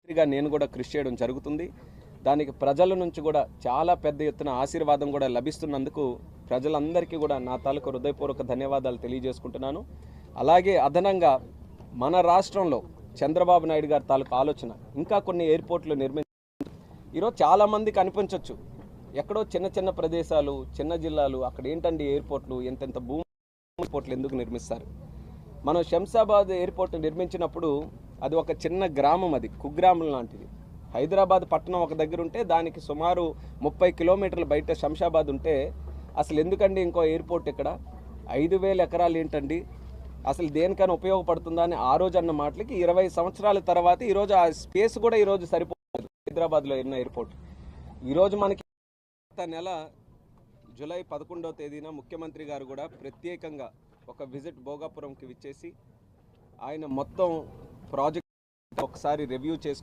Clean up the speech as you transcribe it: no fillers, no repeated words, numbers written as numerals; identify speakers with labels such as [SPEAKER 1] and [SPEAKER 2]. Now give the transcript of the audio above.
[SPEAKER 1] గా నేను కూడా కృషి చేయడం జరుగుతుంది. దానికి ప్రజల నుంచి కూడా చాలా పెద్ద ఎత్తున ఆశీర్వాదం కూడా లభిస్తున్నందుకు ప్రజలందరికీ కూడా నా తాలూకు హృదయపూర్వక ధన్యవాదాలు తెలియజేసుకుంటున్నాను. అలాగే అదనంగా మన రాష్ట్రంలో చంద్రబాబు నాయుడు గారి తాలూకు ఆలోచన ఇంకా కొన్ని ఎయిర్పోర్ట్లు ఈరోజు చాలామందికి అనిపించవచ్చు, ఎక్కడో చిన్న చిన్న ప్రదేశాలు, చిన్న జిల్లాలు, అక్కడ ఏంటండి ఎయిర్పోర్ట్లు, ఎంతెంత భూమి ఎయిర్పోర్ట్లు ఎందుకు నిర్మిస్తారు? మనం శంషాబాద్ ఎయిర్పోర్ట్ నిర్మించినప్పుడు అది ఒక చిన్న గ్రామం, అది కుగ్రామం లాంటిది. హైదరాబాద్ పట్టణం ఒక దగ్గర ఉంటే దానికి సుమారు 30 కిలోమీటర్ల బయట శంషాబాద్ ఉంటే అసలు ఎందుకండి ఇంకో ఎయిర్పోర్ట్ ఇక్కడ? 5,000 ఎకరాలు ఏంటండి, అసలు దేనికైనా ఉపయోగపడుతుందా అని ఆ రోజు అన్న మాటలకి 20 సంవత్సరాల తర్వాత ఈరోజు ఆ స్పేస్ కూడా ఈరోజు సరిపోతుంది హైదరాబాద్లో ఉన్న ఎయిర్పోర్ట్. ఈరోజు మనకి గత నెల జూలై 11వ తేదీన ముఖ్యమంత్రి గారు కూడా ప్రత్యేకంగా ఒక విజిట్ భోగాపురంకి విచ్చేసి ఆయన మొత్తం ప్రాజెక్ట్ ఒకసారి రివ్యూ చేసుకొని